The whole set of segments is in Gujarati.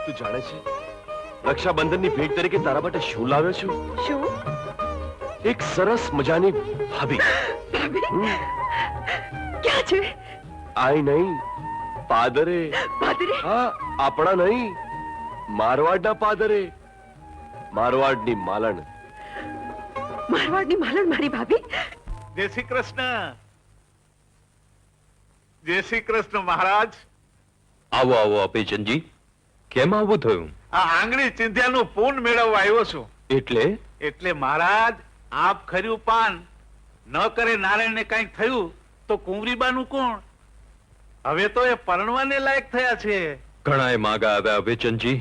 તું જાણે છે રક્ષાબંધનની ભેટ તરીકે તારા માટે શું લાવ્યો છું? શું? એક સરસ મજાની ભાભી. ભાભી? ક્યાં છે? આઈ નહીં, પાદરે. પાદરે? હા, આપણા નહીં, મારવાડના પાદરે. મારવાડની માલણ. મારવાડની માલણ મારી ભાભી? જય શ્રી કૃષ્ણ. જય શ્રી કૃષ્ણ મહારાજ. આવો આવો અપેચંદજી, કેમ આવું થયું? આ આંગળી ચિંધ્યાનું પૂન મેળવવા આવ્યો છું. એટલે મહારાજ આપ ખર્યું પાન ન કરે નારાયણને કંઈક થયું તો કુંવરીબાનું કોણ? હવે તો એ પરણવાને લાયક થયા છે. ઘણાએ માગા આવ્યા અપેચંદજી,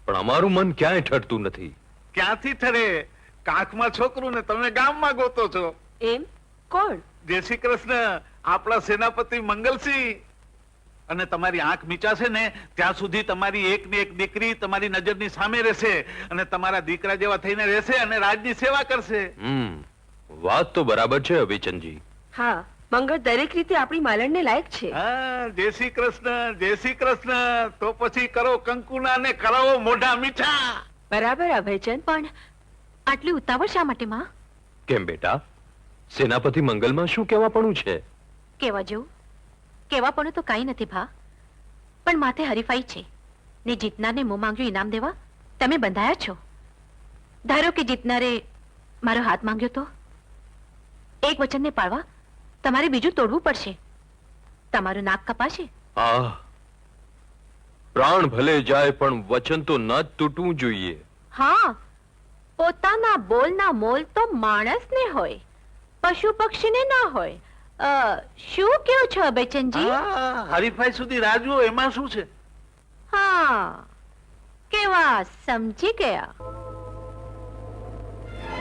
પણ અમારું મન ક્યાંય ઠરતું નથી. ક્યાંથી ઠરે? કાંખમાં છોકરું ને તમે ગામમાં ગોતો છો. એમ? કોણ? જય શ્રી કૃષ્ણ. આપણા સેનાપતિ મંગલસિંહ. અને તમારી આંખ મીચાશે ને ત્યાં સુધી તમારી એક ને એક દીકરી તમારી નજરની સામે રહેશે અને તમારા દીકરા જેવા થઈને રહેશે અને રાજની સેવા કરશે. વાત તો બરાબર છે અભિચંદજી. હા, મંગળ દરેક રીતે આપણી માલણને લાયક છે. હા, જય શ્રી કૃષ્ણ. જય શ્રી કૃષ્ણ. તો પછી કરો કંકુના ને કરાવો મોઢા મીઠા. બરાબર અભયચંદ. પણ આટલી ઉતાવળ શા માટે માં? કેમ બેટા, સેનાપતિ મંગલમાં શું કહેવાપણું છે? કેવા જેવું કેવાપણું તો કઈ નથી ભા, પણ માથે હરીફાઈ છે ને જીતનારને મોં માંગ્યું ઇનામ દેવા તમે બંધાયા છો. ધારો કે જીતનારે મારો હાથ માંગ્યો તો એક વચનને પાળવા તમારે બીજું તોડવું પડશે. તમારું નાક કપાશે. પ્રાણ ભલે જાય પણ વચન તો ન જ તૂટવું જોઈએ. હા, પોતાના બોલના મોલ તો માણસને હોય, પશુ પક્ષીને ના હોય. શું કેવું છો અભયચંદજી? હરીફાઈ સુધી રાજુ એમાં શું છે? હા, કેવા સમજી ગયા.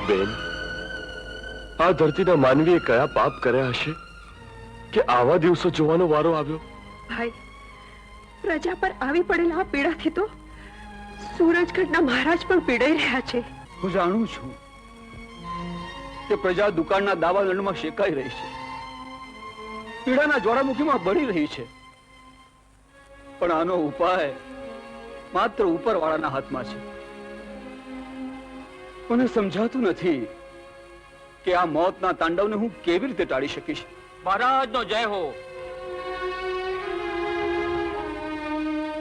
બેન, આ ધરતીના માનવીએ કયા પાપ કર્યા હશે કે આવા દિવસો જોવાનો વારો આવ્યો? ભાઈ, પ્રજા પર આવી પડેલા આ પીડાથી તો સૂરજગઢના મહારાજ પણ પીડાઈ રહ્યા છે. હું જાણું છું કે પ્રજા દુકાળના દાવા દંડમાં શેકાઈ રહી છે, પીડાના જ્વાળામુખીમાં બળી રહી છે, પણ આનો ઉપાય માત્ર ઉપરવાળાના હાથમાં છે. મને સમજાતું નથી કે આ મોતના તાંડવને હું કેવી રીતે ટાળી શકીશ. મહારાજનો જય હો.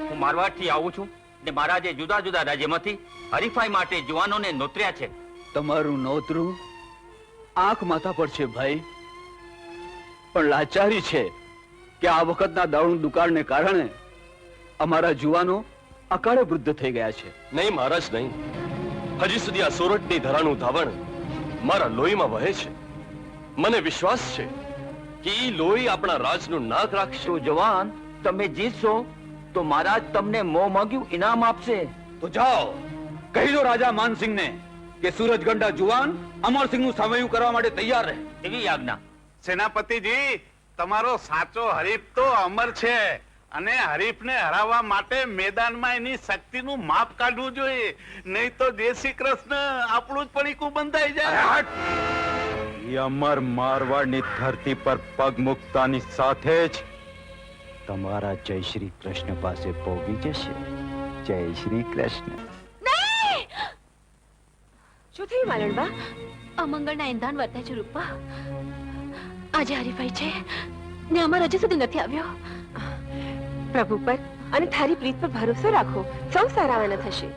હું મારવાડથી આવું છું ને મહારાજે જુદા જુદા રાજ્યમાંથી હરીફાઈ માટે જુવાનોને નોતર્યા છે. તમારું નોતરું આંખ માથા પર છે ભાઈ, પણ લાચારી છે કે આ વખતના દારૂ દુકાળને કારણે અમારા જુવાનો અકાળે વૃદ્ધ થઈ ગયા છે. નહીં મહારાજ, નહીં. હજી સુધી આ સોરઠની ધરાનું ધાવણ મારા લોહીમાં વહે છે. મને વિશ્વાસ છે કે ઈ લોહી આપણા રાજનું નાક રાખશે. તો જવાન, તમે જીતશો તો મહારાજ તમને મોં માંગ્યું ઇનામ આપશે. તો જાઓ, કહી દો રાજા માનસિંહને કે સૂરજગઢના જુવાન અમરસિંહનું સામયું કરવા માટે તૈયાર રહે. એવી આજ્ઞા. સેનાપતિજી, તમારો સાચો હરીફ તો અમર છે અને હરીફને હરાવવા માટે મેદાનમાં એની શક્તિનું માપ કાઢવું જોઈએ, નહીં તો જય શ્રી કૃષ્ણ આપણું જ પડીકું બંધાઈ જાય. અમર મારવાડની ધરતી પર પગ મૂકતાની સાથે જ તમારા જય શ્રી કૃષ્ણ પાસે પહોંચી જશે. જય શ્રી કૃષ્ણ. શું થયું માલણબા? અમંગળના ઇંધાન વર્તાય છે રૂપા. આજે હરીફાઈ છે ને અમર હજી સુધી નથી આવ્યો. પ્રભુ પર અને થારી પ્રીત પર ભરોસો રાખો, સૌ સારાવાના થશે.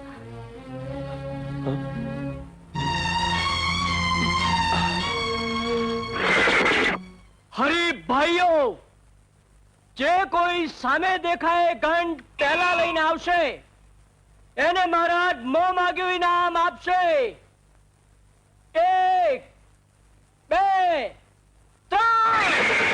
હરી ભાઈઓ, જે કોઈ સામે દેખાય ગંઢ પહેલા લઈને આવશે એને મહારાજ મોં માંગ્યું ઇનામ આપશે. 1 2 3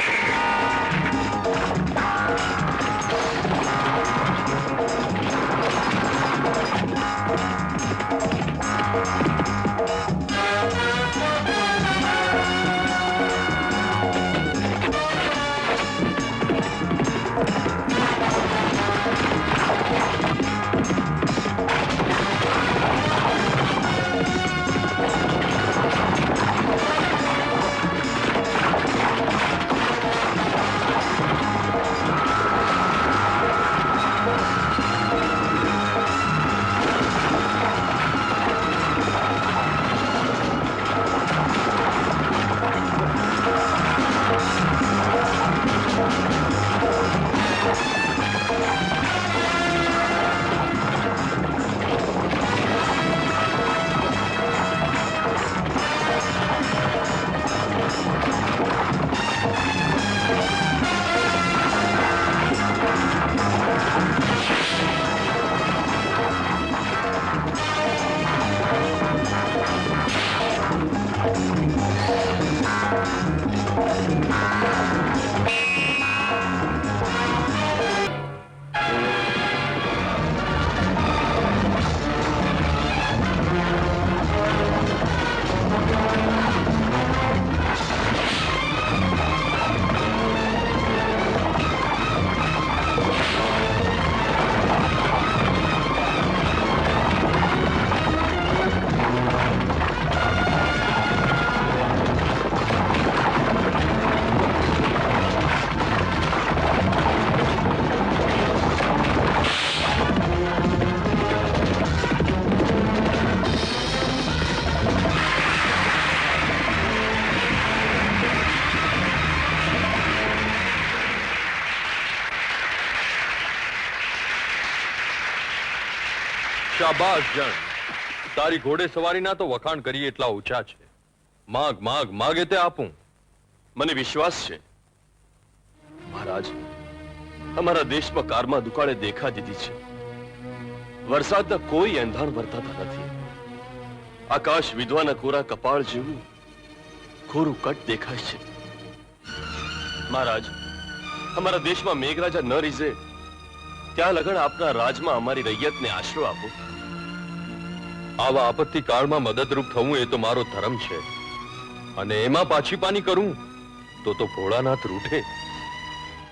શાબાશ જણ, તારી ઘોડે સવારીના તો વખાણ કરીએ એટલા ઓછા છે. માગ માગ માગે તે આપું. મને વિશ્વાસ છે મહારાજ, અમારા દેશમાં કારમાં દુકાળે દેખા દીધી છે. વરસાદના કોઈ એંધાણ વર્તાતા નથી. આકાશ વિધવાના કોરા કપાળ જેવું કોરું કટ દેખાય છે. મહારાજ, અમારા દેશમાં મેઘરાજા ન રીઝે ત્યાં લગન આપના રાજમાં અમારી રૈયતને આશરો આપો. આવા આપત્તિ કાળમાં મદદરૂપ થવું એ તો મારો ધર્મ છે, અને એમાં પાછી પાની કરું તો ભોળાનાથ રૂઠે.